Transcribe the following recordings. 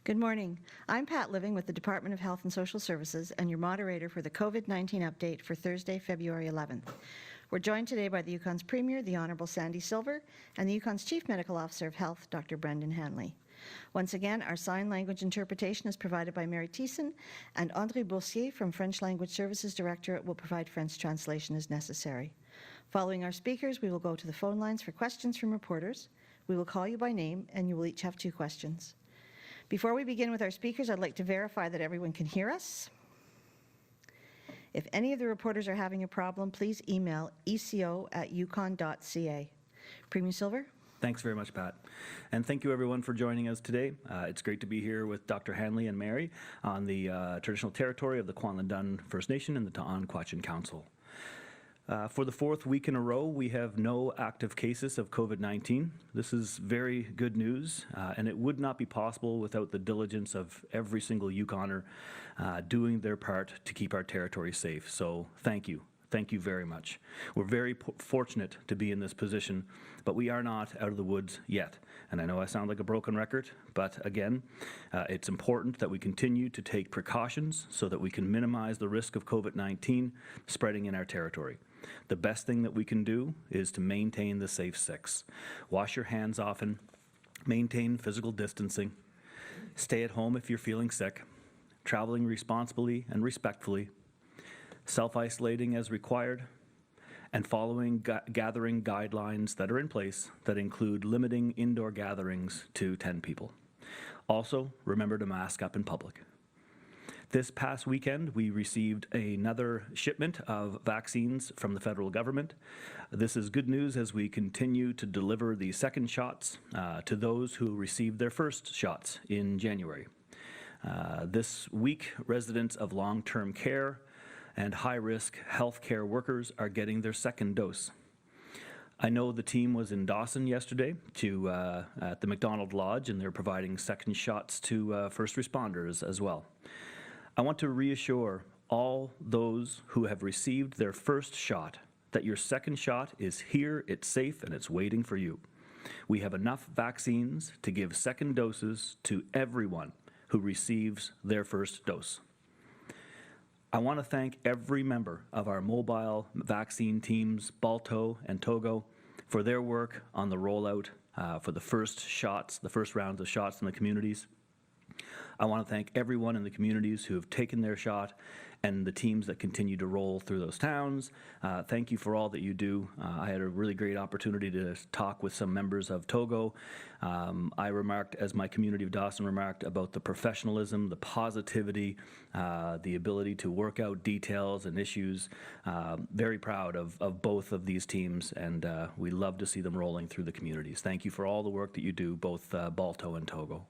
Good morning. I'm Pat Living with the Department of Health and Social Services and your moderator for the COVID-19 update for Thursday, February 11th. We're joined today by the Yukon's Premier, the Honourable Sandy Silver, and the Yukon's Chief Medical Officer of Health, Dr. Brendan Hanley. Once again, our sign language interpretation is provided by Mary Thiessen, and André Boursier from French Language Services Directorate will provide French translation as necessary. Following our speakers, we will go to the phone lines for questions from reporters. We will call you by name, and you will each have 2 questions. Before we begin with our speakers, I'd like to verify that everyone can hear us. If any of the reporters are having a problem, please email eco@yukon.ca. Premier Silver? Thanks very much, Pat. And thank you, everyone, for joining us today. It's great to be here with Dr. Hanley and Mary on the traditional territory of the Kwanlundun First Nation and the Ta'an-Quachin Council. For the 4th week in a row, we have no active cases of COVID-19. This is very good news, and it would not be possible without the diligence of every single Yukoner doing their part to keep our territory safe. So thank you. Thank you very much. We're very fortunate to be in this position, but we are not out of the woods yet. And I know I sound like a broken record, but again, it's important that we continue to take precautions so that we can minimize the risk of COVID-19 spreading in our territory. The best thing that we can do is to maintain the safe 6. Wash your hands often, maintain physical distancing, stay at home if you're feeling sick, traveling responsibly and respectfully, self-isolating as required, and following gathering guidelines that are in place that include limiting indoor gatherings to 10 people. Also, remember to mask up in public. This past weekend, we received another shipment of vaccines from the federal government. This is good news as we continue to deliver the second shots to those who received their first shots in January. This week, residents of long-term care and high-risk healthcare workers are getting their second dose. I know the team was in Dawson yesterday at the McDonald Lodge, and they're providing second shots to first responders as well. I want to reassure all those who have received their first shot that your second shot is here, it's safe, and it's waiting for you. We have enough vaccines to give second doses to everyone who receives their first dose. I want to thank every member of our mobile vaccine teams, Balto and Togo, for their work on the rollout for the first shots, the first rounds of shots in the communities. I want to thank everyone in the communities who have taken their shot and the teams that continue to roll through those towns. Thank you for all that you do. I had a really great opportunity to talk with some members of Togo. I remarked, as my community of Dawson remarked, about the professionalism, the positivity, the ability to work out details and issues. Very proud of both of these teams, and we love to see them rolling through the communities. Thank you for all the work that you do, both Balto and Togo.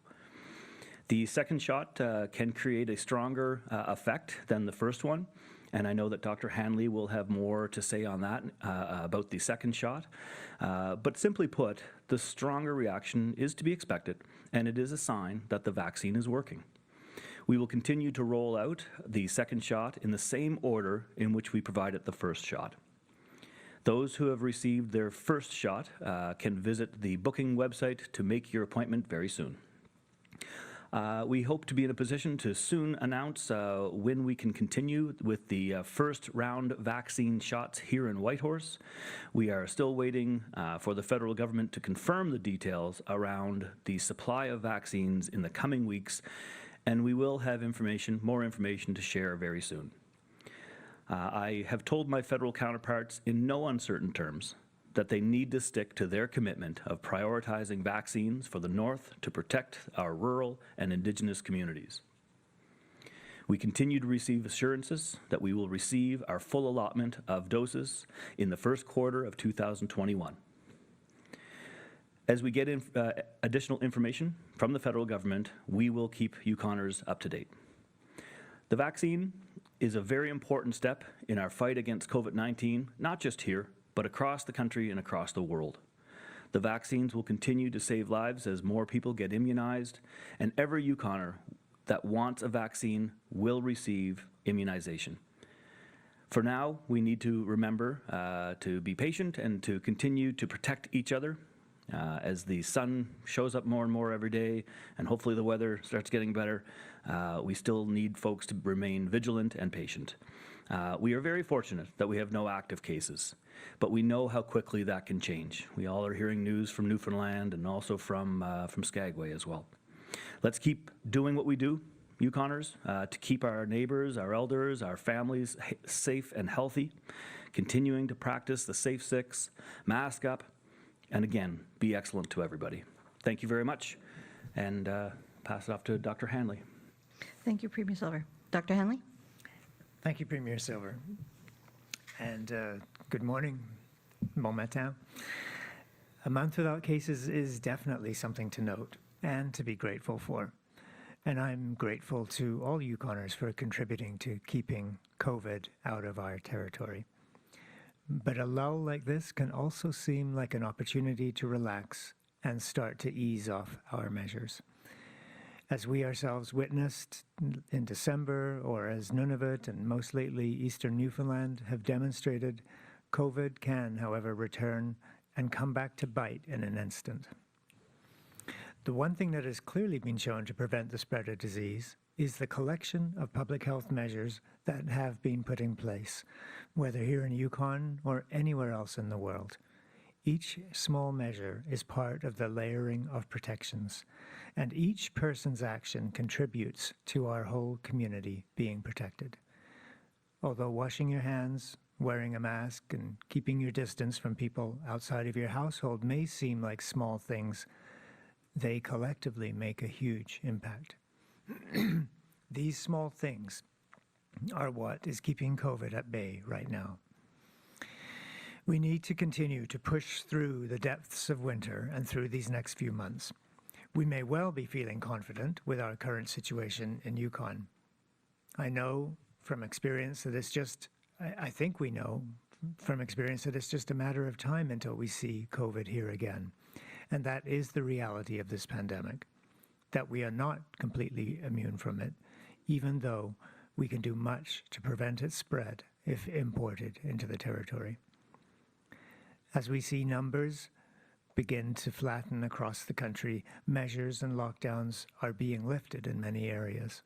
The second shot can create a stronger effect than the first one, and I know that Dr. Hanley will have more to say on that about the second shot. But simply put, the stronger reaction is to be expected, and it is a sign that the vaccine is working. We will continue to roll out the second shot in the same order in which we provided the first shot. Those who have received their first shot can visit the booking website to make your appointment very soon. We hope to be in a position to soon announce when we can continue with the first round vaccine shots here in Whitehorse. We are still waiting for the federal government to confirm the details around the supply of vaccines in the coming weeks, and we will have more information to share very soon. I have told my federal counterparts in no uncertain terms that they need to stick to their commitment of prioritizing vaccines for the North to protect our rural and Indigenous communities. We continue to receive assurances that we will receive our full allotment of doses in the first quarter of 2021. As we get additional information from the federal government, we will keep Yukoners up to date. The vaccine is a very important step in our fight against COVID-19, not just here, but across the country and across the world. The vaccines will continue to save lives as more people get immunized, and every Yukoner that wants a vaccine will receive immunization. For now, we need to remember to be patient and to continue to protect each other As the sun shows up more and more every day, and hopefully the weather starts getting better, we still need folks to remain vigilant and patient. We are very fortunate that we have no active cases, but we know how quickly that can change. We all are hearing news from Newfoundland and also from Skagway as well. Let's keep doing what we do, Yukoners, to keep our neighbors, our elders, our families safe and healthy, continuing to practice the Safe Six, mask up, and again, be excellent to everybody. Thank you very much, and pass it off to Dr. Hanley. Thank you, Premier Silver. Dr. Hanley? Thank you, Premier Silver. And good morning, bon matin. A month without cases is definitely something to note and to be grateful for. And I'm grateful to all Yukoners for contributing to keeping COVID out of our territory. But a lull like this can also seem like an opportunity to relax and start to ease off our measures. As we ourselves witnessed in December, or as Nunavut and most lately Eastern Newfoundland have demonstrated, COVID can, however, return and come back to bite in an instant. The one thing that has clearly been shown to prevent the spread of disease is the collection of public health measures that have been put in place, whether here in Yukon or anywhere else in the world. Each small measure is part of the layering of protections, and each person's action contributes to our whole community being protected. Although washing your hands, wearing a mask, and keeping your distance from people outside of your household may seem like small things, they collectively make a huge impact. These small things are what is keeping COVID at bay right now. We need to continue to push through the depths of winter and through these next few months. We may well be feeling confident with our current situation in Yukon. I know from experience that I think we know from experience that it's just a matter of time until we see COVID here again. And that is the reality of this pandemic, that we are not completely immune from it, even though we can do much to prevent its spread if imported into the territory. As we see numbers begin to flatten across the country, measures and lockdowns are being lifted in many areas.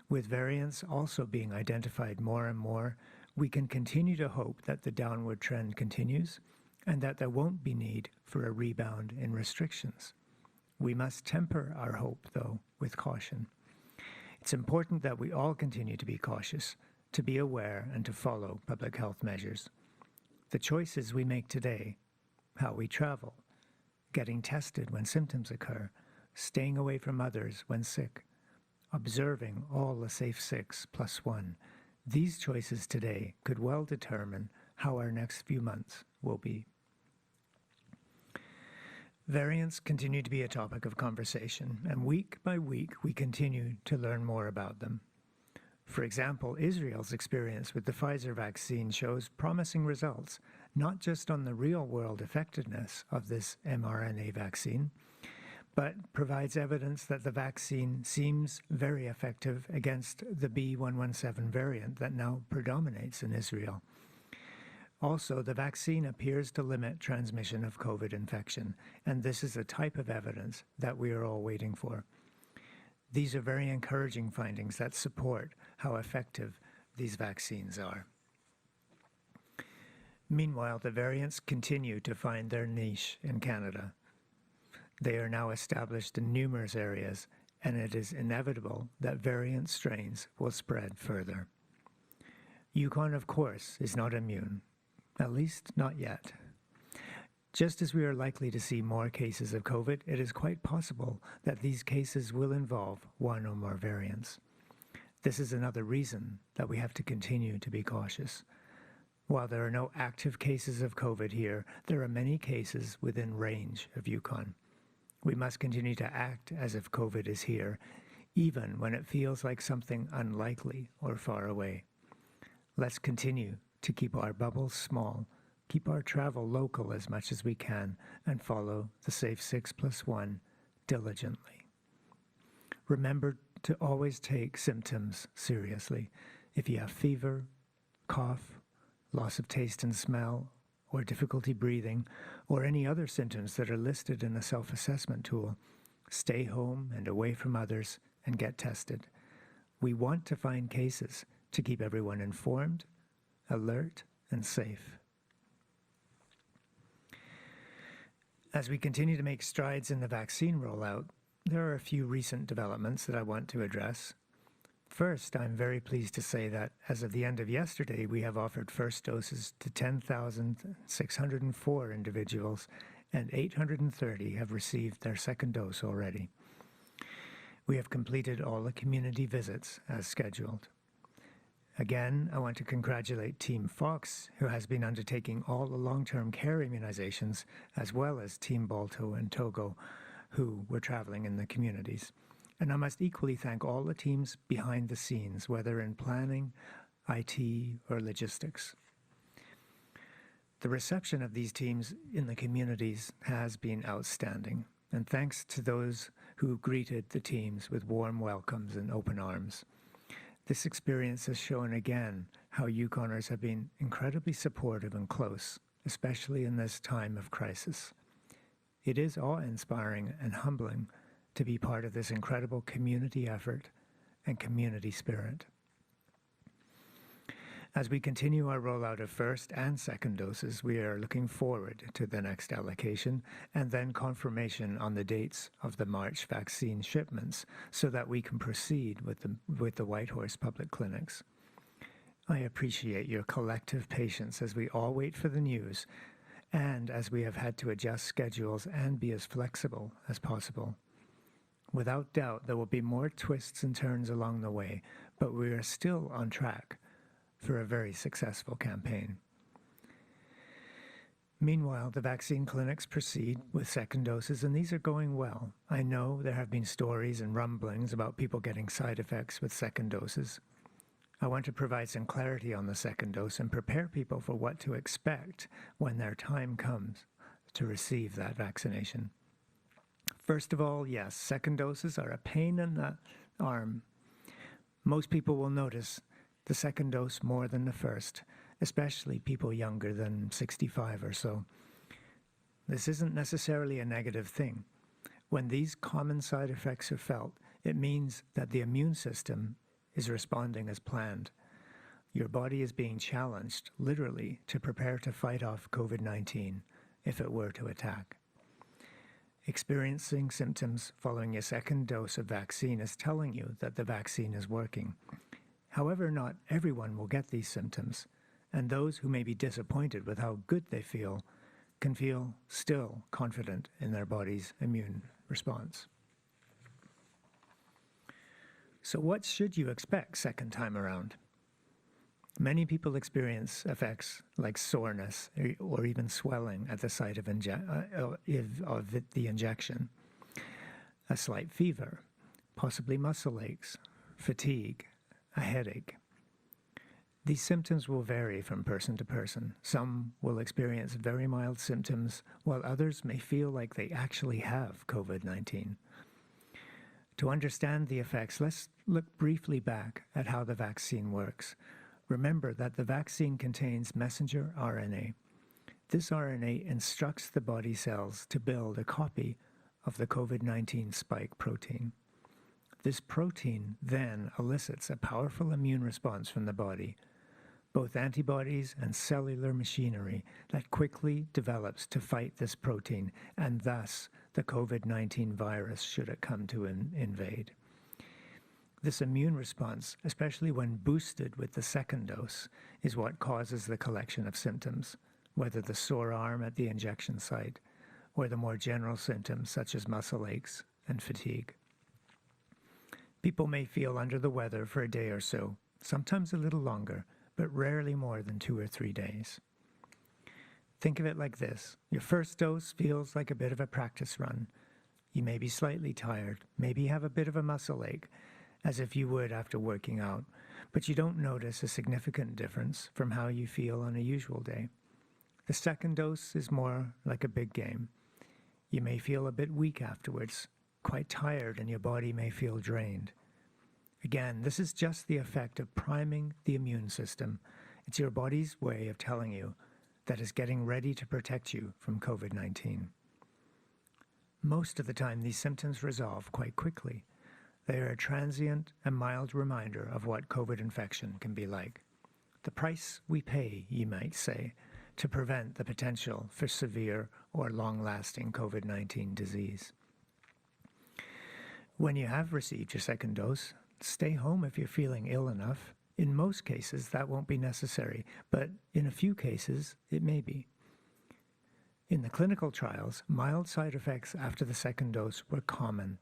With variants also being identified more and more, we can continue to hope that the downward trend continues and that there won't be need for a rebound in restrictions. We must temper our hope, though, with caution. It's important that we all continue to be cautious, to be aware, and to follow public health measures. The choices we make today, how we travel, getting tested when symptoms occur, staying away from others when sick, observing all the Safe 6+1, these choices today could well determine how our next few months will be. Variants continue to be a topic of conversation, and week by week we continue to learn more about them. For example, Israel's experience with the Pfizer vaccine shows promising results, not just on the real-world effectiveness of this mRNA vaccine, but provides evidence that the vaccine seems very effective against the B.1.1.7 variant that now predominates in Israel. Also, the vaccine appears to limit transmission of COVID infection, and this is a type of evidence that we are all waiting for. These are very encouraging findings that support how effective these vaccines are. Meanwhile, the variants continue to find their niche in Canada. They are now established in numerous areas, and it is inevitable that variant strains will spread further. Yukon, of course, is not immune, at least not yet. Just as we are likely to see more cases of COVID, it is quite possible that these cases will involve one or more variants. This is another reason that we have to continue to be cautious. While there are no active cases of COVID here, there are many cases within range of Yukon. We must continue to act as if COVID is here, even when it feels like something unlikely or far away. Let's continue to keep our bubbles small, keep our travel local as much as we can, and follow the Safe 6+1 diligently. Remember to always take symptoms seriously. If you have fever, cough, loss of taste and smell, or difficulty breathing, or any other symptoms that are listed in the self-assessment tool, stay home and away from others and get tested. We want to find cases to keep everyone informed, alert, and safe. As we continue to make strides in the vaccine rollout, there are a few recent developments that I want to address. First, I'm very pleased to say that as of the end of yesterday, we have offered first doses to 10,604 individuals, and 830 have received their second dose already. We have completed all the community visits as scheduled. Again, I want to congratulate Team Fox, who has been undertaking all the long-term care immunizations, as well as Team Balto and Togo, who were traveling in the communities. And I must equally thank all the teams behind the scenes, whether in planning, IT, or logistics. The reception of these teams in the communities has been outstanding, and thanks to those who greeted the teams with warm welcomes and open arms. This experience has shown again how Yukoners have been incredibly supportive and close, especially in this time of crisis. It is awe-inspiring and humbling to be part of this incredible community effort and community spirit. As we continue our rollout of first and second doses, we are looking forward to the next allocation and then confirmation on the dates of the March vaccine shipments so that we can proceed with the Whitehorse public clinics. I appreciate your collective patience as we all wait for the news and as we have had to adjust schedules and be as flexible as possible. Without doubt, there will be more twists and turns along the way, but we are still on track for a very successful campaign. Meanwhile, the vaccine clinics proceed with second doses, and these are going well. I know there have been stories and rumblings about people getting side effects with second doses. I want to provide some clarity on the second dose and prepare people for what to expect when their time comes to receive that vaccination. First of all, yes, second doses are a pain in the arm. Most people will notice the second dose more than the first, especially people younger than 65 or so. This isn't necessarily a negative thing. When these common side effects are felt, it means that the immune system is responding as planned. Your body is being challenged, literally, to prepare to fight off COVID-19 if it were to attack. Experiencing symptoms following your second dose of vaccine is telling you that the vaccine is working. However, not everyone will get these symptoms, and those who may be disappointed with how good they feel can feel still confident in their body's immune response. So what should you expect second time around? Many people experience effects like soreness or even swelling at the site of the injection, a slight fever, possibly muscle aches, fatigue, a headache. These symptoms will vary from person to person. Some will experience very mild symptoms, while others may feel like they actually have COVID-19. To understand the effects, let's look briefly back at how the vaccine works. Remember that the vaccine contains messenger RNA. This RNA instructs the body cells to build a copy of the COVID-19 spike protein. This protein then elicits a powerful immune response from the body, both antibodies and cellular machinery that quickly develops to fight this protein, and thus the COVID-19 virus should it come to invade. This immune response, especially when boosted with the second dose, is what causes the collection of symptoms, whether the sore arm at the injection site or the more general symptoms such as muscle aches and fatigue. People may feel under the weather for a day or so, sometimes a little longer, but rarely more than 2 or 3 days. Think of it like this. Your first dose feels like a bit of a practice run. You may be slightly tired, maybe have a bit of a muscle ache, as if you would after working out, but you don't notice a significant difference from how you feel on a usual day. The second dose is more like a big game. You may feel a bit weak afterwards, quite tired, and your body may feel drained. Again, this is just the effect of priming the immune system. It's your body's way of telling you that is getting ready to protect you from COVID-19. Most of the time, these symptoms resolve quite quickly. They are a transient and mild reminder of what COVID infection can be like. The price we pay, you might say, to prevent the potential for severe or long-lasting COVID-19 disease. When you have received your second dose, stay home if you're feeling ill enough. In most cases, that won't be necessary, but in a few cases, it may be. In the clinical trials, mild side effects after the second dose were common,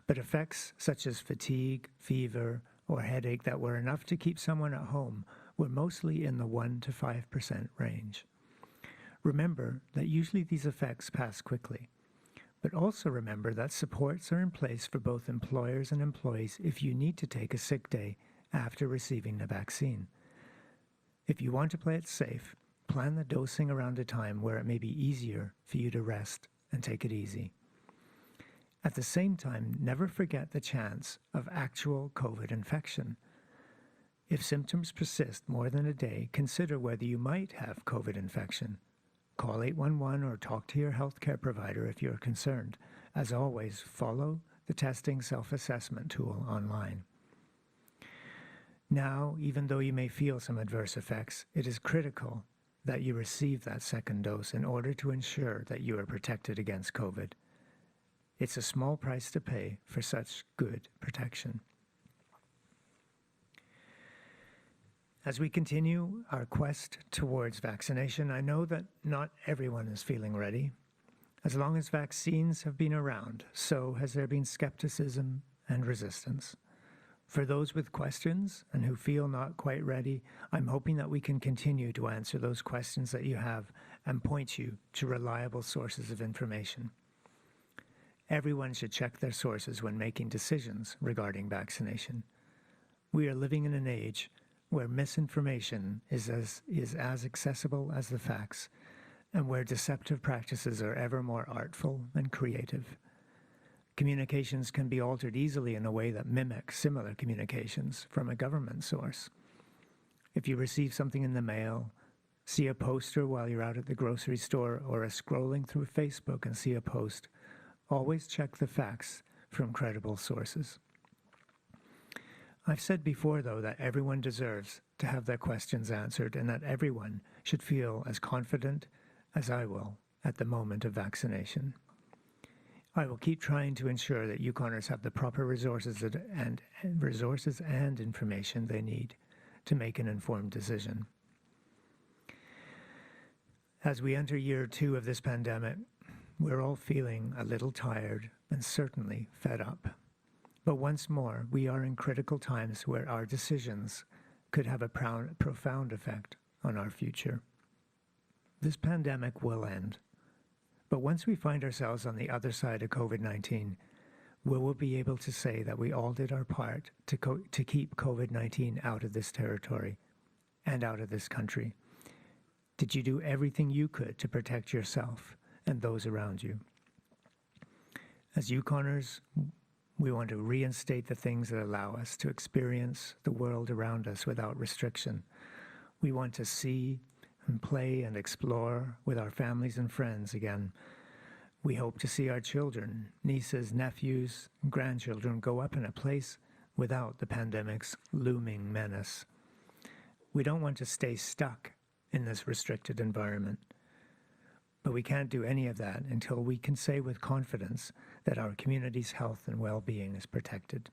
but effects such as fatigue, fever, or headache that were enough to keep someone at home were mostly in the 1 to 5% range. Remember that usually these effects pass quickly, but also remember that supports are in place for both employers and employees if you need to take a sick day after receiving the vaccine. If you want to play it safe, plan the dosing around a time where it may be easier for you to rest and take it easy. At the same time, never forget the chance of actual COVID infection. If symptoms persist more than a day, consider whether you might have COVID infection. Call 811 or talk to your healthcare provider if you're concerned. As always, follow the testing self-assessment tool online. Now, even though you may feel some adverse effects, it is critical that you receive that second dose in order to ensure that you are protected against COVID. It's a small price to pay for such good protection. As we continue our quest towards vaccination, I know that not everyone is feeling ready. As long as vaccines have been around, so has there been skepticism and resistance. For those with questions and who feel not quite ready, I'm hoping that we can continue to answer those questions that you have and point you to reliable sources of information. Everyone should check their sources when making decisions regarding vaccination. We are living in an age where misinformation is as accessible as the facts, and where deceptive practices are ever more artful and creative. Communications can be altered easily in a way that mimics similar communications from a government source. If you receive something in the mail, see a poster while you're out at the grocery store, or are scrolling through Facebook and see a post, always check the facts from credible sources. I've said before, though, that everyone deserves to have their questions answered and that everyone should feel as confident as I will at the moment of vaccination. I will keep trying to ensure that Yukoners have the proper resources and information they need to make an informed decision. As we enter year 2 of this pandemic, we're all feeling a little tired and certainly fed up. But once more, we are in critical times where our decisions could have a profound effect on our future. This pandemic will end. But once we find ourselves on the other side of COVID-19, we will be able to say that we all did our part to keep COVID-19 out of this territory and out of this country. Did you do everything you could to protect yourself and those around you? As Yukoners, we want to reinstate the things that allow us to experience the world around us without restriction. We want to see and play and explore with our families and friends again. We hope to see our children, nieces, nephews, and grandchildren grow up in a place without the pandemic's looming menace. We don't want to stay stuck in this restricted environment. But we can't do any of that until we can say with confidence that our community's health and well-being is protected.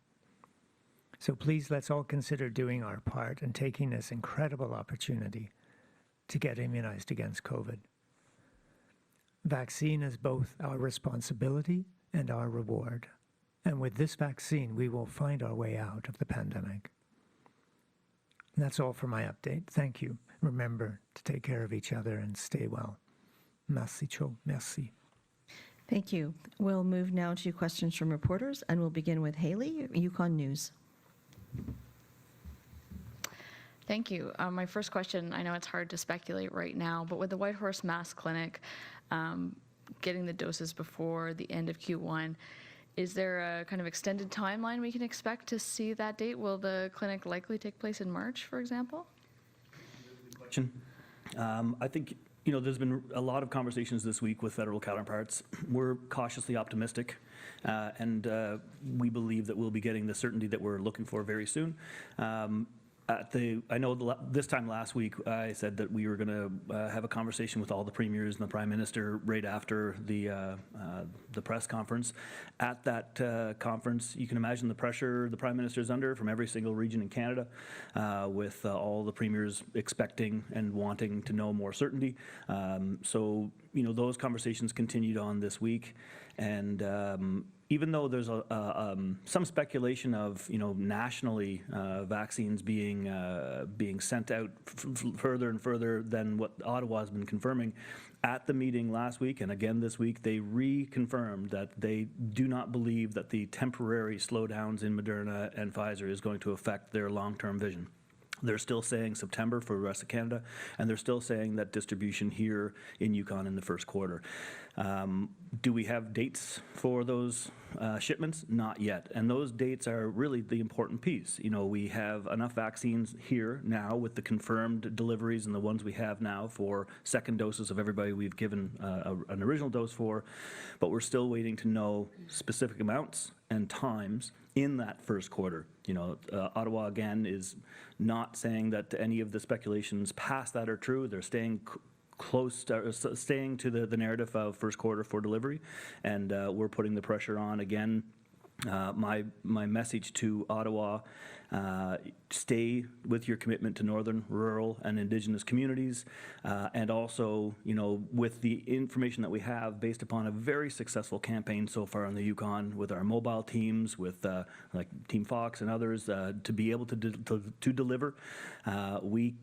So please, let's all consider doing our part and taking this incredible opportunity to get immunized against COVID. Vaccine is both our responsibility and our reward. And with this vaccine, we will find our way out of the pandemic. And that's all for my update. Thank you. Remember to take care of each other and stay well. Merci, Cho. Merci. Thank you. We'll move now to questions from reporters, and we'll begin with Haley, Yukon News. Thank you. My first question, I know it's hard to speculate right now, but with the Whitehorse Mass Clinic getting the doses before the end of Q1, is there a kind of extended timeline we can expect to see that date? Will the clinic likely take place in March, for example? Question. I think There's been a lot of conversations this week with federal counterparts. We're cautiously optimistic, and we believe that we'll be getting the certainty that we're looking for very soon. I know this time last week I said that we were going to have a conversation with all the premiers and the prime minister right after the press conference. At that conference, you can imagine the pressure the prime minister is under from every single region in Canada, with all the premiers expecting and wanting to know more certainty. So those conversations continued on this week, and even though there's some speculation of nationally vaccines being sent out further and further than what Ottawa has been confirming, at the meeting last week and again this week, they reconfirmed that they do not believe that the temporary slowdowns in Moderna and Pfizer is going to affect their long-term vision. They're still saying September for the rest of Canada, and they're still saying that distribution here in Yukon in the first quarter. Do we have dates for those shipments? Not yet. And those dates are really the important piece. We have enough vaccines here now with the confirmed deliveries and the ones we have now for second doses of everybody we've given an original dose for, but we're still waiting to know specific amounts and times in that first quarter. Ottawa, again, is not saying that any of the speculations past that are true. They're staying staying to the narrative of first quarter for delivery, and we're putting the pressure on again. My message to Ottawa, stay with your commitment to northern, rural, and Indigenous communities, and also, with the information that we have based upon a very successsul campaign so far in the Yukon with our mobile teams, with like Team Fox and others, to be able to deliver. We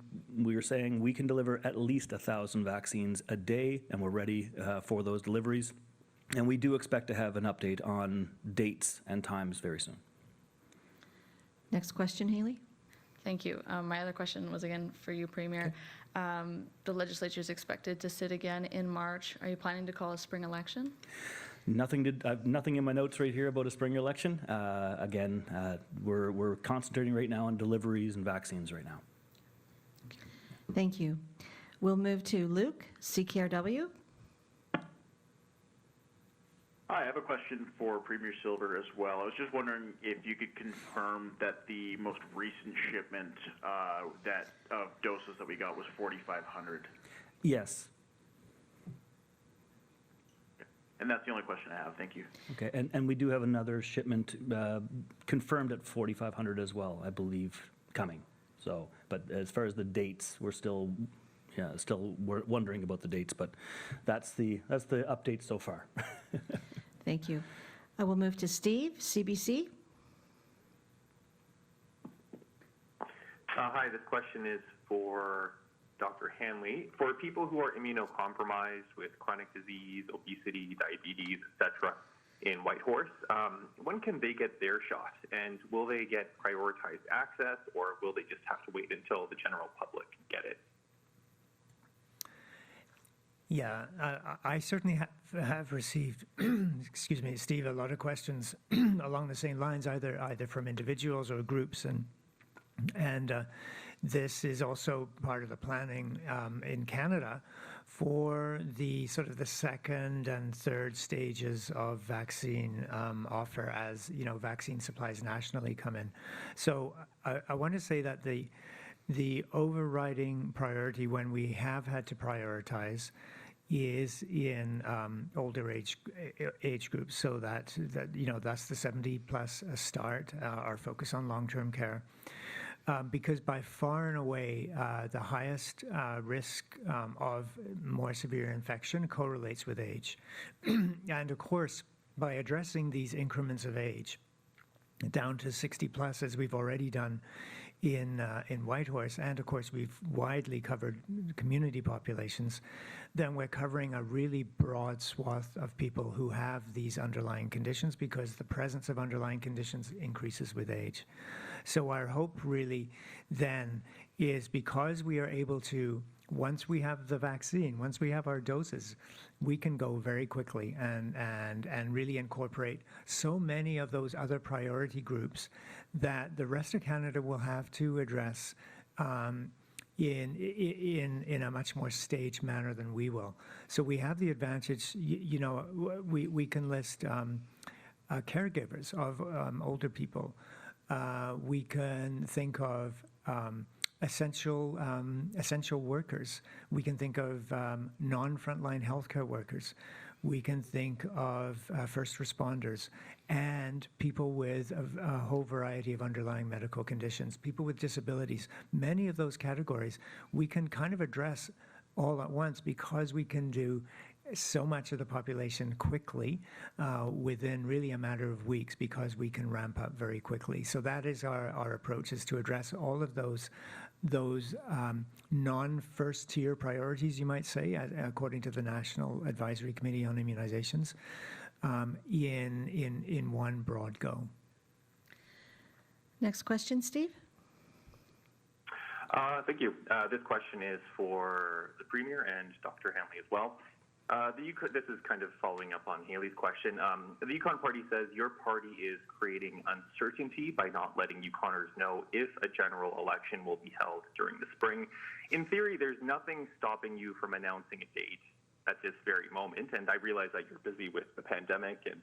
are saying we can deliver at least 1,000 vaccines a day, and we're ready for those deliveries. And we do expect to have an update on dates and times very soon. Next question, Haley. Thank you. My other question was again for you, Premier. The legislature is expected to sit again in March. Are you planning to call a spring election? Nothing in my notes right here about a spring election. Again, we're concentrating right now on deliveries and vaccines right now. Thank you. We'll move to Luke, CKRW. Hi, I have a question for Premier Silver as well. I was just wondering if you could confirm that the most recent shipment of doses that we got was 4,500. Yes. And that's the only question I have. Thank you. Okay, and we do have another shipment confirmed at 4,500 as well, I believe, coming. So, but as far as the dates, we're still wondering about the dates, but that's the update so far. Thank you. I will move to Steve, CBC. Hi, this question is for Dr. Hanley. For people who are immunocompromised with chronic disease, obesity, diabetes, etc., in Whitehorse, when can they get their shot? And will they get prioritized access, or will they just have to wait until the general public get it? Yeah, I certainly have received, excuse me, Steve, a lot of questions along the same lines, either from individuals or groups, and this is also part of the planning in Canada for the sort of the second and third stages of vaccine offer as vaccine supplies nationally come in. So I want to say that the overriding priority when we have had to prioritize is in older age groups, so that's the 70 plus start, our focus on long-term care, because by far and away the highest risk of more severe infection correlates with age. And of course, by addressing these increments of age down to 60 plus, as we've already done in Whitehorse, and of course we've widely covered community populations, then we're covering a really broad swath of people who have these underlying conditions, because the presence of underlying conditions increases with age. So our hope really then is, because we are able to, once we have the vaccine, once we have our doses, we can go very quickly and really incorporate so many of those other priority groups that the rest of Canada will have to address in a much more staged manner than we will. So we have the advantage, we can list caregivers of older people. We can think of essential workers. We can think of non-frontline healthcare workers. We can think of first responders and people with a whole variety of underlying medical conditions, people with disabilities. Many of those categories we can kind of address all at once because we can do so much of the population quickly within really a matter of weeks because we can ramp up very quickly. So that is our approach, is to address all of those non-first tier priorities, you might say, according to the National Advisory Committee on Immunizations, in one broad go. Next question, Steve? Thank you. This question is for the Premier and Dr. Hanley as well. This is kind of following up on Haley's question. The Yukon Party says your party is creating uncertainty by not letting Yukoners know if a general election will be held during the spring. In theory, there's nothing stopping you from announcing a date at this very moment, and I realize that you're busy with the pandemic and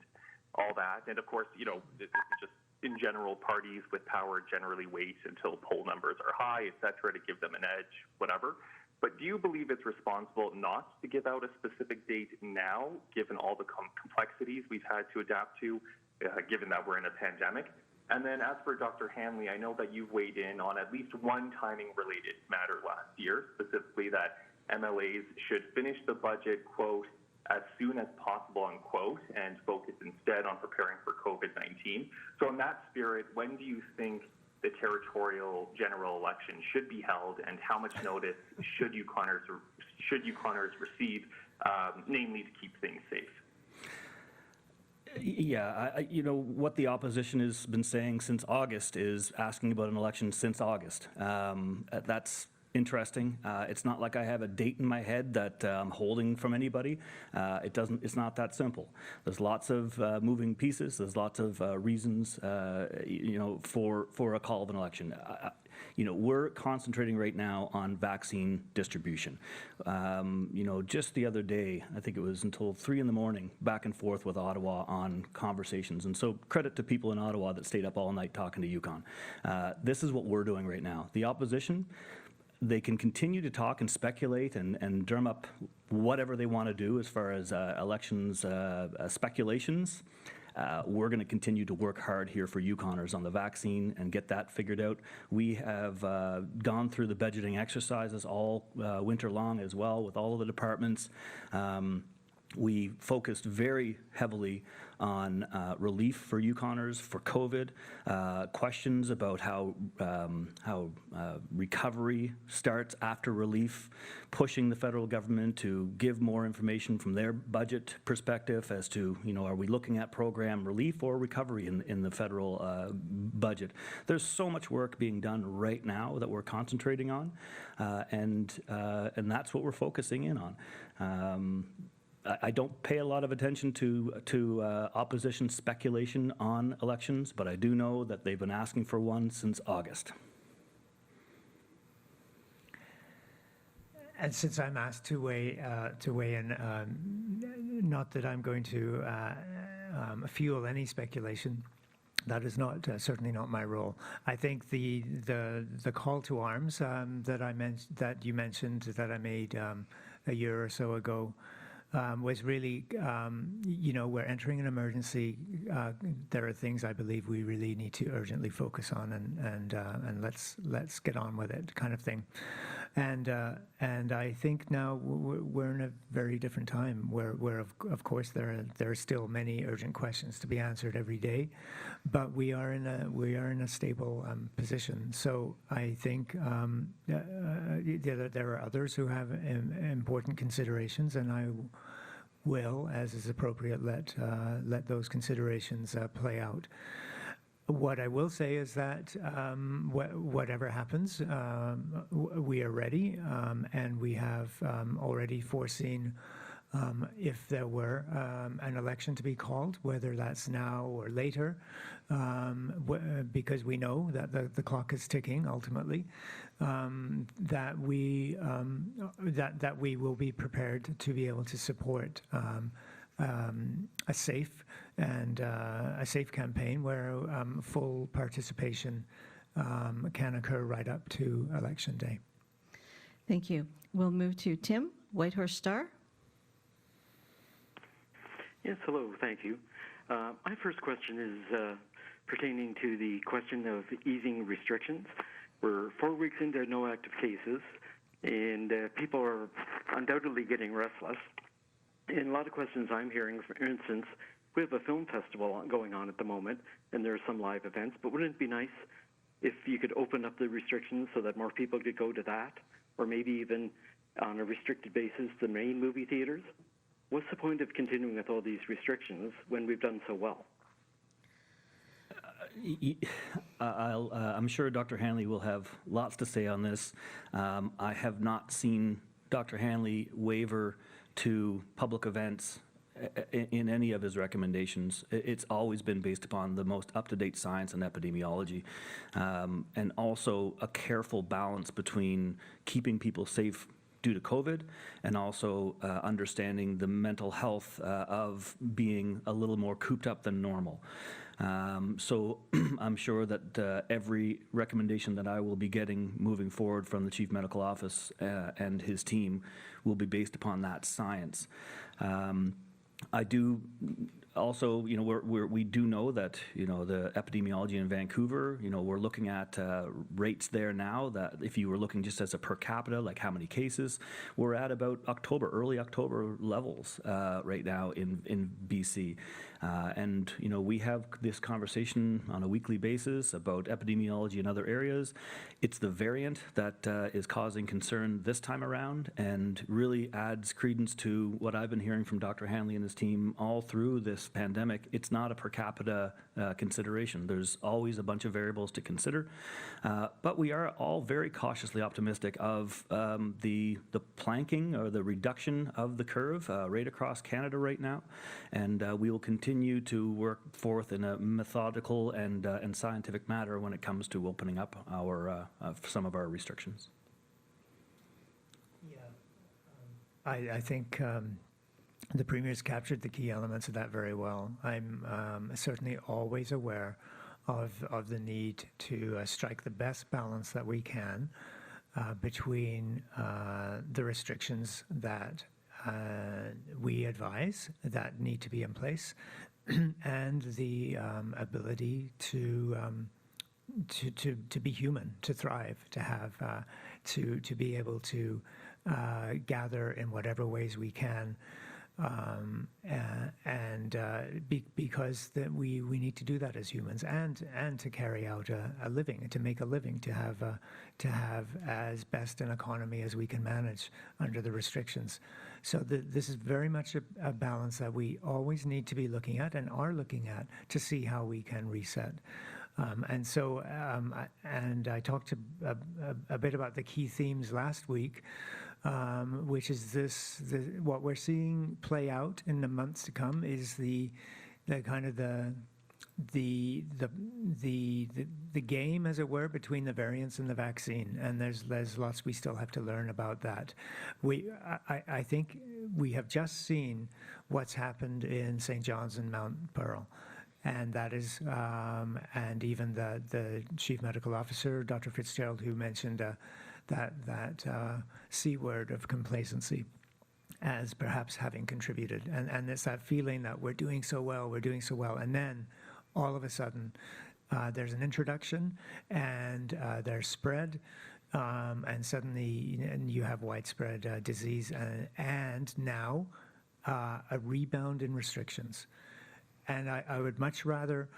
all that. And of course, this is just in general, parties with power generally wait until poll numbers are high, et cetera, to give them an edge, whatever. But do you believe it's responsible not to give out a specific date now, given all the complexities we've had to adapt to, given that we're in a pandemic? And then as for Dr. Hanley, I know that you've weighed in on at least one timing-related matter last year, specifically that MLAs should finish the budget, quote, as soon as possible, unquote, and focus instead on preparing for COVID-19. So in that spirit, when do you think the territorial general election should be held, and how much notice should Yukoners receive, namely to keep things safe? Yeah, what the opposition has been saying since August is asking about an election since August. That's interesting. It's not like I have a date in my head that I'm holding from anybody. It's not that simple. There's lots of moving pieces. There's lots of reasons, for a call of an election. We're concentrating right now on vaccine distribution. Just the other day, I think it was until 3 a.m, back and forth with Ottawa on conversations. And so credit to people in Ottawa that stayed up all night talking to Yukon. This is what we're doing right now. The opposition, they can continue to talk and speculate and drum up whatever they want to do as far as elections speculations. We're going to continue to work hard here for Yukoners on the vaccine and get that figured out. We have gone through the budgeting exercises all winter long as well with all of the departments. We focused very heavily on relief for Yukoners for COVID, questions about how recovery starts after relief, pushing the federal government to give more information from their budget perspective as to, are we looking at program relief or recovery in the federal budget. There's so much work being done right now that we're concentrating on, and that's what we're focusing in on. I don't pay a lot of attention to opposition speculation on elections, but I do know that they've been asking for one since August. And since I'm asked to weigh in, not that I'm going to fuel any speculation. That is not certainly not my role. I think the call to arms that you mentioned that I made a year or so ago. Was really, we're entering an emergency. There are things I believe we really need to urgently focus on, and let's get on with it, kind of thing. And I think now we're in a very different time, where of course there are still many urgent questions to be answered every day, but we are in a stable position. So I think there are others who have important considerations, and I will, as is appropriate, let those considerations play out. What I will say is that whatever happens, we are ready, and we have already foreseen if there were an election to be called, whether that's now or later, because we know that the clock is ticking ultimately, that we will be prepared to be able to support a safe campaign where full participation can occur right up to Election Day. Thank you. We'll move to Tim, Whitehorse Star. Yes, hello, thank you. My first question is pertaining to the question of easing restrictions. We're 4 weeks into no active cases, and people are undoubtedly getting restless. And a lot of questions I'm hearing, for instance, we have a film festival going on at the moment, and there are some live events, but wouldn't it be nice if you could open up the restrictions so that more people could go to that, or maybe even on a restricted basis, the main movie theaters? What's the point of continuing with all these restrictions when we've done so well? I'm sure Dr. Hanley will have lots to say on this. I have not seen Dr. Hanley waver to public events in any of his recommendations. It's always been based upon the most up-to-date science and epidemiology, and also a careful balance between keeping people safe due to COVID and also understanding the mental health of being a little more cooped up than normal. So I'm sure that every recommendation that I will be getting moving forward from the Chief Medical Office and his team will be based upon that science. I do also, we do know that, the epidemiology in Vancouver, we're looking at rates there now that if you were looking just as a per capita, like how many cases, we're at about early October levels right now in BC. And, we have this conversation on a weekly basis about epidemiology in other areas. It's the variant that is causing concern this time around and really adds credence to what I've been hearing from Dr. Hanley and his team all through this pandemic. It's not a per capita consideration. There's always a bunch of variables to consider. But we are all very cautiously optimistic of the planking or the reduction of the curve right across Canada right now. And we will continue to work forth in a methodical and scientific manner when it comes to opening up our some of our restrictions. Yeah, I think the Premier's captured the key elements of that very well. I'm certainly always aware of the need to strike the best balance that we can between the restrictions that we advise that need to be in place and the ability to be human, to thrive, to have to be able to gather in whatever ways we can, because that we need to do that as humans, and to carry out a living, to make a living, to have as best an economy as we can manage under the restrictions. So this is very much a balance that we always need to be looking at and are looking at to see how we can reset. And I talked a bit about the key themes last week, which is what we're seeing play out in the months to come is the kind of the game, as it were, between the variants and the vaccine, and there's lots we still have to learn about that. I think we have just seen what's happened in St. John's and Mount Pearl. And that is, and even the Chief Medical Officer, Dr. Fitzgerald, who mentioned that C word of complacency as perhaps having contributed. And it's that feeling that we're doing so well, and then all of a sudden there's an introduction and there's spread, and suddenly you have widespread disease and now a rebound in restrictions. And I would much rather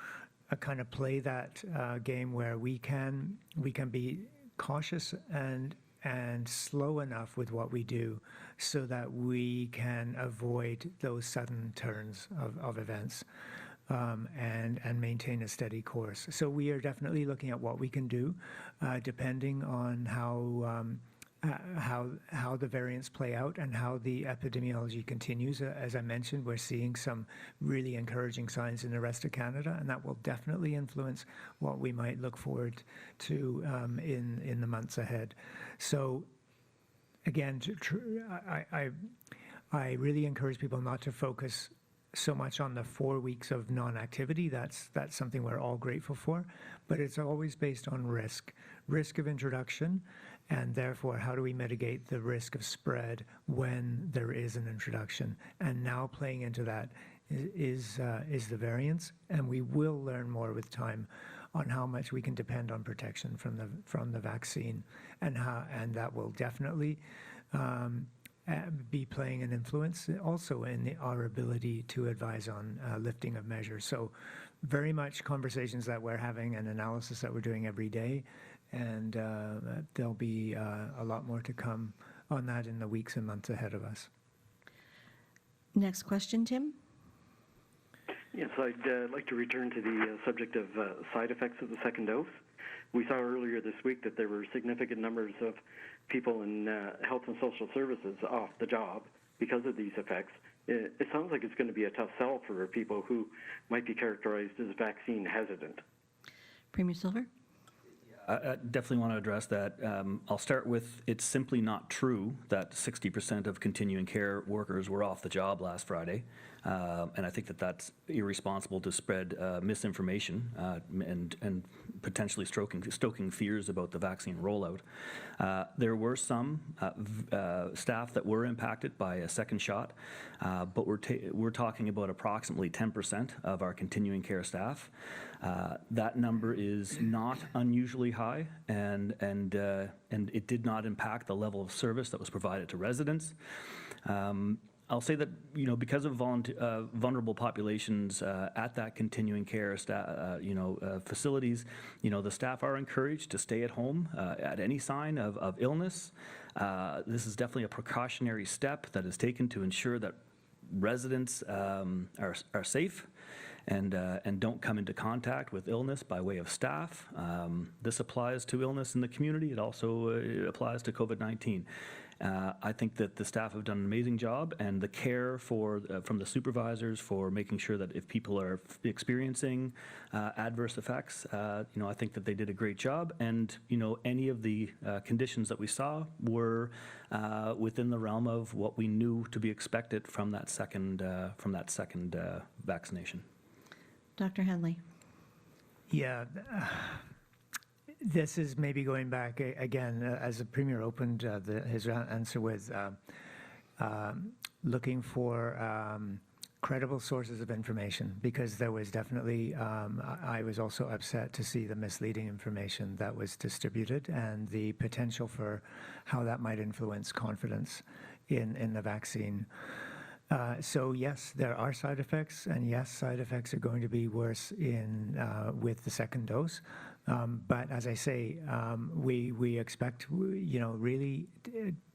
kind of play that game where we can be cautious and slow enough with what we do so that we can avoid those sudden turns of events, and maintain a steady course. So we are definitely looking at what we can do, depending on how how the variants play out and how the epidemiology continues. As I mentioned, we're seeing some really encouraging signs in the rest of Canada, and that will definitely influence what we might look forward to in the months ahead. So, again, I really encourage people not to focus so much on the 4 weeks of non-activity. That's something we're all grateful for, but it's always based on risk of introduction, and therefore how do we mitigate the risk of spread when there is an introduction. And now playing into that is the variants, and we will learn more with time on how much we can depend on protection from the vaccine, and that will definitely be playing an influence also in our ability to advise on lifting of measures. So very much conversations that we're having and analysis that we're doing every day, and there'll be a lot more to come on that in the weeks and months ahead of us. Next question, Tim. Yes, I'd like to return to the subject of side effects of the second dose. We saw earlier this week that there were significant numbers of people in health and social services off the job because of these effects. It sounds like it's going to be a tough sell for people who might be characterized as vaccine hesitant. Premier Silver. I definitely want to address that. I'll start with, it's simply not true that 60% of continuing care workers were off the job last Friday. And I think that that's irresponsible to spread misinformation and potentially stoking fears about the vaccine rollout. There were some staff that were impacted by a second shot, but we're talking about approximately 10% of our continuing care staff. That number is not unusually high, and it did not impact the level of service that was provided to residents. I'll say that, because of vulnerable populations at that continuing care facilities, the staff are encouraged to stay at home at any sign of illness. This is definitely a precautionary step that is taken to ensure that residents are safe and don't come into contact with illness by way of staff. This applies to illness in the community. It also applies to COVID-19. I think that the staff have done an amazing job, and the care from the supervisors for making sure that if people are experiencing adverse effects, I think that they did a great job. And any of the conditions that we saw were within the realm of what we knew to be expected from that second vaccination. Dr. Hanley. Yeah. This is maybe going back again, as the Premier opened his answer with looking for credible sources of information, because there was definitely, I was also upset to see the misleading information that was distributed and the potential for how that might influence confidence in the vaccine. So yes, there are side effects, and yes, side effects are going to be worse with the second dose. But as I say, we expect, really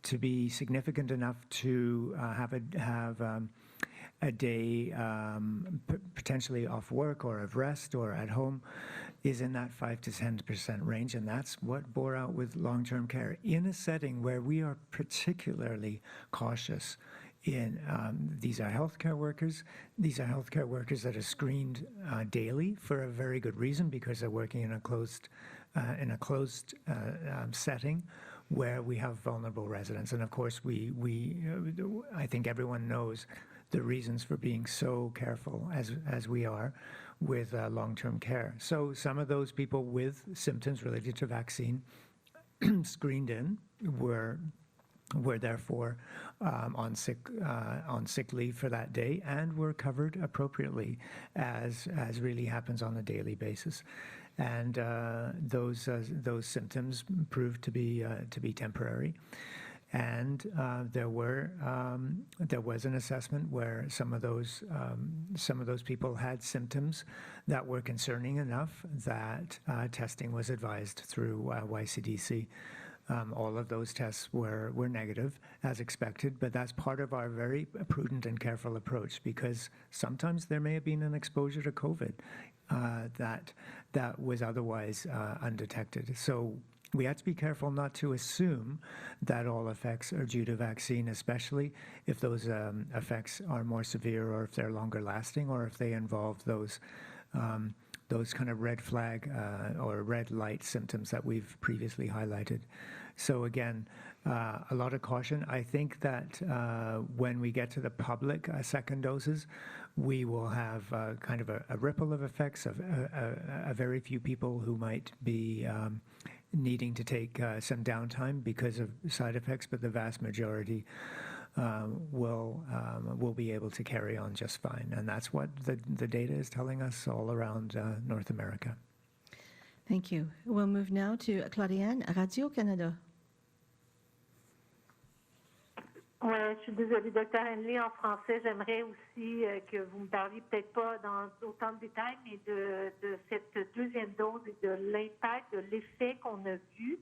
to be significant enough to have a day potentially off work or of rest or at home is in that 5 to 10% range, and that's what bore out with long-term care in a setting where we are particularly cautious. These are healthcare workers. These are healthcare workers that are screened daily for a very good reason, because they're working in a closed setting where we have vulnerable residents. And of course, I think everyone knows the reasons for being so careful as we are with long-term care. So some of those people with symptoms related to vaccine screened in were therefore on sick leave for that day and were covered appropriately, as really happens on a daily basis. And those symptoms proved to be temporary. And there was an assessment where some of those people had symptoms that were concerning enough that testing was advised through YCDC. All of those tests were negative, as expected, but that's part of our very prudent and careful approach, because sometimes there may have been an exposure to COVID that was otherwise undetected. So we have to be careful not to assume that all effects are due to vaccine, especially if those effects are more severe or if they're longer lasting or if they involve those kind of red flag or red light symptoms that we've previously highlighted. So again, a lot of caution. I think that when we get to the public second doses, we will have kind of a ripple of effects of a very few people who might be needing to take some downtime because of side effects, but the vast majority will be able to carry on just fine. And that's what the data is telling us all around North America. Thank you. We'll move now to Claudiane, Radio-Canada. Ouais, je suis désolée, Dr. Hanley, en français. J'aimerais aussi que vous me parliez, peut-être pas dans autant de détails, mais de cette deuxième dose et de l'impact, de l'effet qu'on a vu.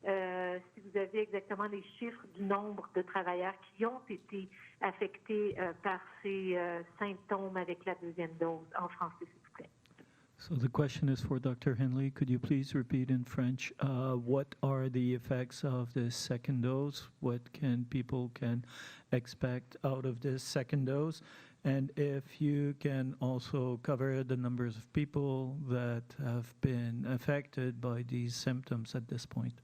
Si vous avez exactement les chiffres du nombre de travailleurs qui ont été affectés par ces symptômes avec la deuxième dose, en français, s'il vous plaît. So the question is for Dr. Hanley. Could you please repeat in French what are the effects of the second dose? What people can expect out of this second dose? And if you can also cover the numbers of people that have been affected by these symptoms at this point.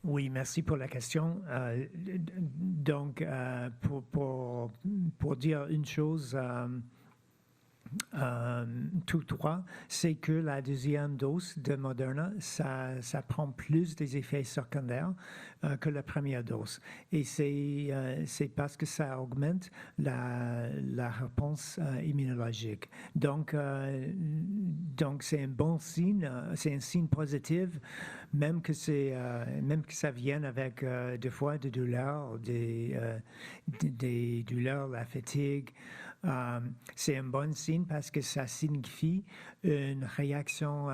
Oui, merci pour la question. Donc, pour dire une chose, tous trois, c'est que la deuxième dose de Moderna, ça prend plus des effets secondaires que la première dose. Et c'est parce que ça augmente la réponse immunologique. Donc c'est un bon signe, c'est un signe positif, même que ça vienne avec des fois des douleurs, des douleurs, la fatigue. C'est un bon signe parce que ça signifie une réaction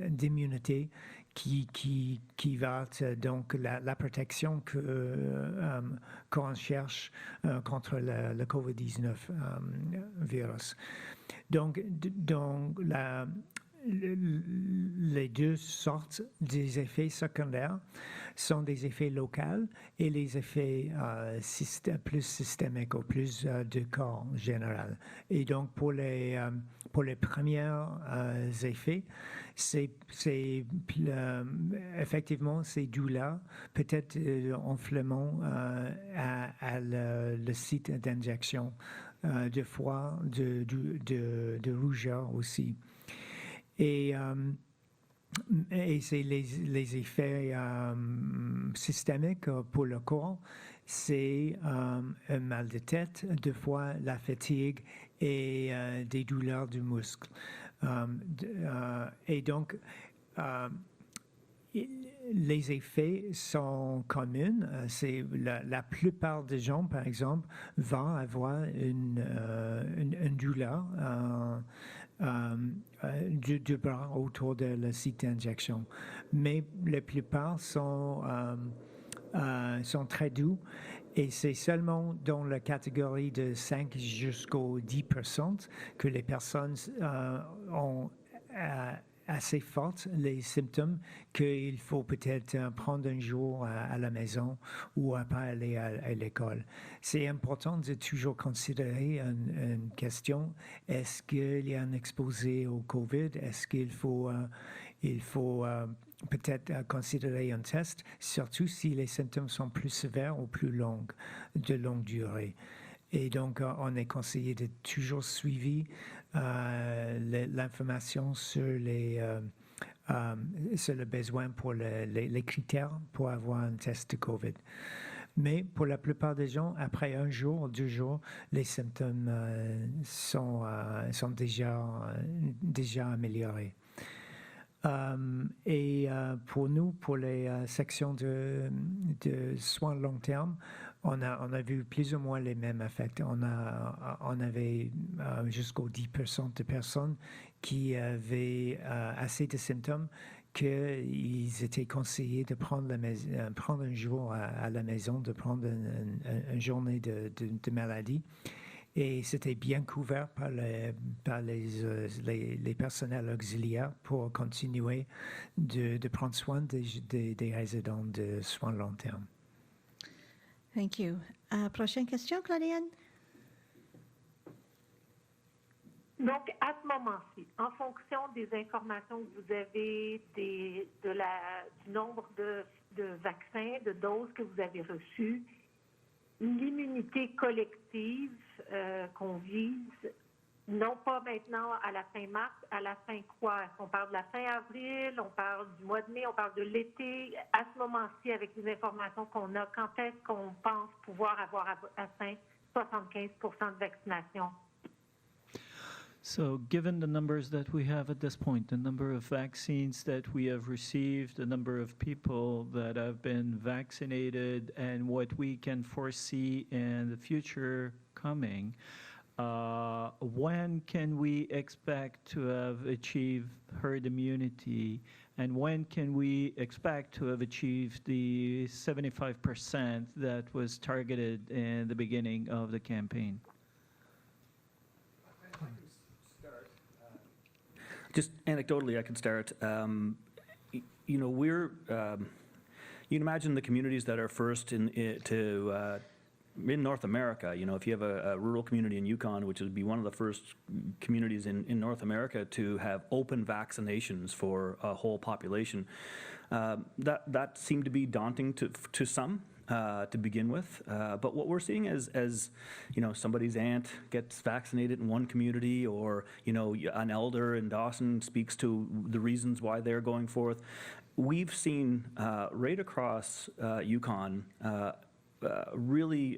d'immunité qui va être donc la protection qu'on cherche contre le COVID-19 virus. Donc les deux sortes des effets secondaires sont des effets locaux et les effets plus systémiques ou plus de corps en général. Et donc pour les premiers effets, c'est effectivement ces douleurs, peut-être enflement à le site d'injection, de foie, de rougeur aussi. Et c'est les effets systémiques pour le corps, c'est un mal de tête, des fois la fatigue et des douleurs du muscle. Et donc, les effets sont communs. C'est la plupart des gens, par exemple, vont avoir une douleur du bras autour de le site d'injection. Mais la plupart sont très doux et c'est seulement dans la catégorie de 5 jusqu'au 10% que les personnes ont assez fortes les symptômes qu'il faut peut-être prendre un jour à la maison ou à pas aller à l'école. C'est important de toujours considérer une question. Est-ce qu'il y a un exposé au COVID? Est-ce qu'il faut peut-être considérer un test, surtout si les symptômes sont plus sévères ou plus longs, de longue durée. Et donc, on est conseillé de toujours suivre l'information sur sur le besoin pour les critères pour avoir un test de COVID. Mais pour la plupart des gens, après 1 jour ou 2 jours, les symptômes sont déjà améliorés. Et pour nous, pour les sections de soins long terme, on a vu plus ou moins les mêmes effets. On avait jusqu'au 10% de personnes qui avaient assez de symptômes qu'ils étaient conseillés de prendre un jour à la maison, de prendre une journée de maladie. et c'était bien couvert par les personnels auxiliaires pour continuer de prendre soin des résidents de soins long terme. Thank you. Prochaine question, Claudienne? Donc, à ce moment-ci, en fonction des informations que vous avez du nombre de vaccins, de doses que vous avez reçues, l'immunité collective qu'on vise, non pas maintenant à la fin mars, à la fin quoi? On parle de la fin avril, on parle du mois de mai, on parle de l'été. À ce moment-ci, avec les informations qu'on a, quand est-ce qu'on pense pouvoir avoir atteint 75% de vaccination? So given the numbers that we have at this point, the number of vaccines that we have received, the number of people that have been vaccinated, and what we can foresee in the future coming, when can we expect to have achieved herd immunity, and when can we expect to have achieved the 75% that was targeted in the beginning of the campaign? Just anecdotally, I can start. You know, you can imagine the communities that are first in North America. You know, if you have a rural community in Yukon, which would be one of the first communities in North America to have open vaccinations for a whole population, that seemed to be daunting to some. To begin with, but what we're seeing as you know, somebody's aunt gets vaccinated in one community, or you know, an elder in Dawson speaks to the reasons why they're going forth. We've seen right across Yukon really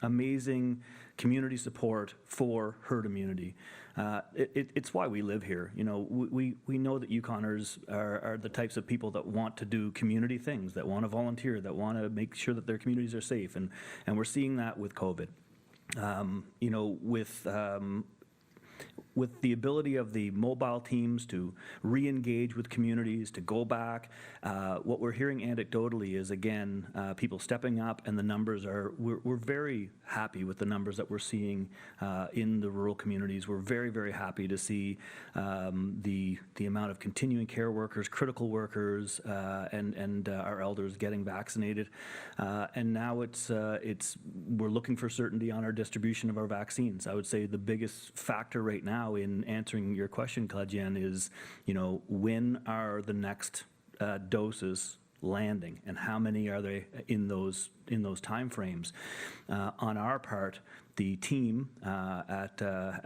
amazing community support for herd immunity. It's why we live here. You know, we know that Yukoners are the types of people that want to do community things, that want to volunteer, that want to make sure that their communities are safe, and we're seeing that with COVID. You know, with the ability of the mobile teams to re-engage with communities, to go back, what we're hearing anecdotally is, again, people stepping up, and the numbers are, we're very happy with the numbers that we're seeing in the rural communities. We're very, very happy to see the amount of continuing care workers, critical workers, and our elders getting vaccinated. And now we're looking for certainty on our distribution of our vaccines. I would say the biggest factor right now in answering your question, Claudienne, is, you know, when are the next doses landing, and how many are they in those time frames? On our part, the team at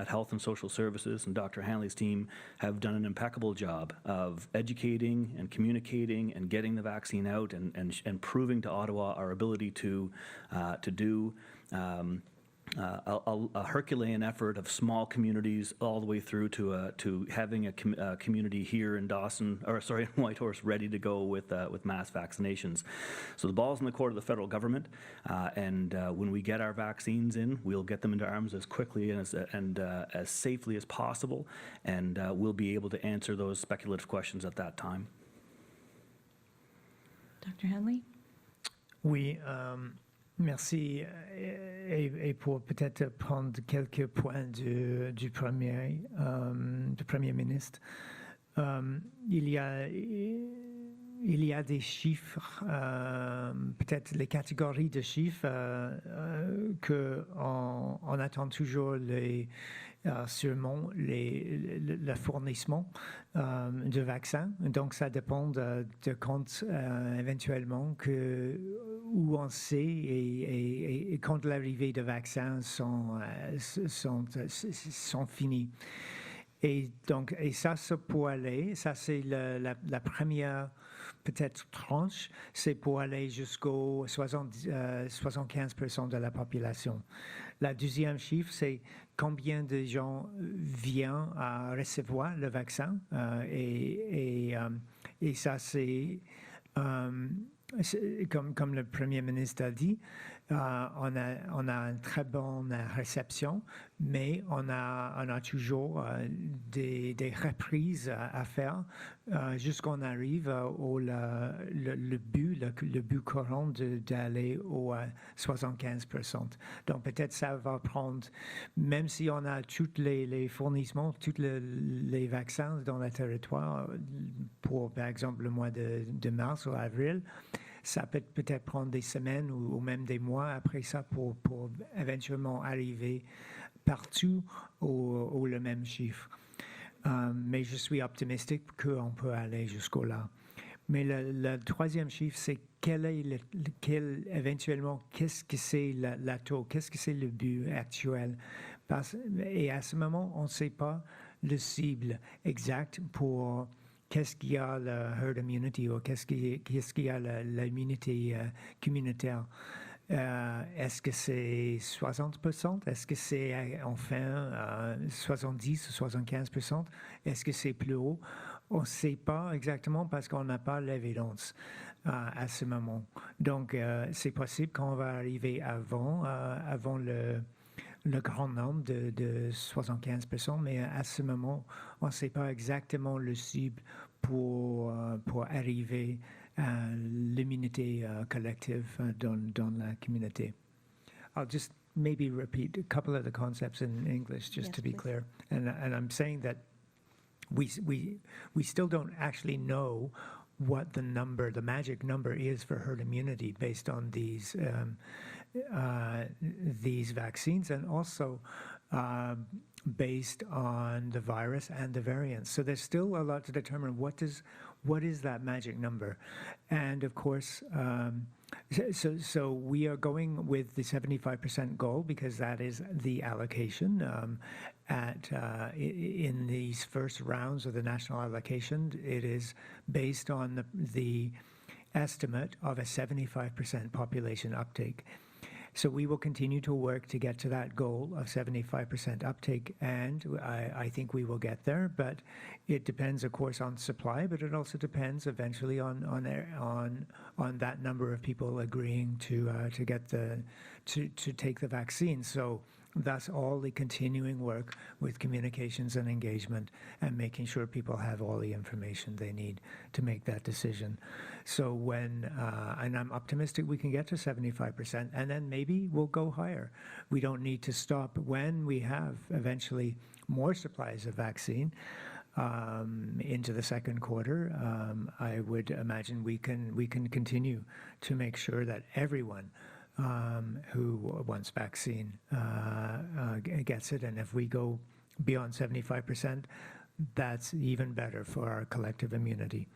Health and Social Services and Dr. Hanley's team have done an impeccable job of educating and communicating and getting the vaccine out and proving to Ottawa our ability to do a Herculean effort of small communities all the way through to having a community here in in Whitehorse ready to go with mass vaccinations. So the ball's in the court of the federal government, and when we get our vaccines in, we'll get them into arms as quickly and as safely as possible, and we'll be able to answer those speculative questions at that time. Dr. Hanley? Oui. Merci. Et pour peut-être prendre quelques points du Premier ministre, il y a des chiffres, peut-être les catégories de chiffres qu'on attend toujours sûrement le fournissement de vaccins. Donc ça dépend de quand éventuellement où on sait et quand l'arrivée de vaccins sont finis. Et ça pour aller, ça c'est la première peut-être tranche, c'est pour aller jusqu'au 75% de la population. La deuxième chiffre, c'est combien de gens viennent à recevoir le vaccin. Et ça, c'est comme le Premier ministre a dit, On a une très bonne réception, mais on a toujours des reprises à faire jusqu'on arrive au le but courant d'aller au 75%. Donc peut-être ça va prendre, même si on a tous les fournissements, tous les vaccins dans le territoire pour, par exemple, le mois de mars ou avril, ça peut peut-être prendre des semaines ou même des mois après ça pour éventuellement arriver partout au le même chiffre. Mais je suis optimistique qu'on peut aller jusqu'au là. Mais le troisième chiffre, c'est éventuellement, qu'est-ce que c'est la taux, qu'est-ce que c'est le but actuel. Et à ce moment, on ne sait pas le cible exact pour qu'est-ce qu'il y a la herd immunity ou qu'est-ce qu'il y a l'immunité communautaire. Est-ce que c'est 60%? Est-ce que c'est enfin 70 ou 75%? Est-ce que c'est plus haut? On ne sait pas exactement parce qu'on n'a pas l'évidence à ce moment. Donc, c'est possible qu'on va arriver avant le grand nombre de 75%, mais à ce moment, on ne sait pas exactement le cible pour arriver à l'immunité collective dans la communauté. I'll just maybe repeat a couple of the concepts in English just Yes, to be please. clear. And I'm saying that we still don't actually know what the magic number is for herd immunity based on these vaccines, and also based on the virus and the variants. So there's still a lot to determine what is that magic number. And of course, so we are going with the 75% goal because that is the allocation in these first rounds of the national allocation. It is based on the estimate of a 75% population uptake. So we will continue to work to get to that goal of 75% uptake, and I think we will get there. But it depends, of course, on supply, but it also depends eventually on that number of people agreeing to take the vaccine. So that's all the continuing work with communications and engagement and making sure people have all the information they need to make that decision. So and I'm optimistic we can get to 75%, and then maybe we'll go higher. We don't need to stop when we have eventually more supplies of vaccine into the second quarter. I would imagine we can continue to make sure that everyone who wants vaccine gets it. And if we go beyond 75%, that's even better for our collective immunity.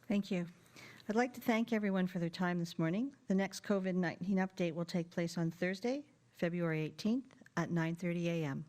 Thank you. I'd like to thank everyone for their time this morning. The next COVID-19 update will take place on Thursday, February 18th at 9:30 a.m.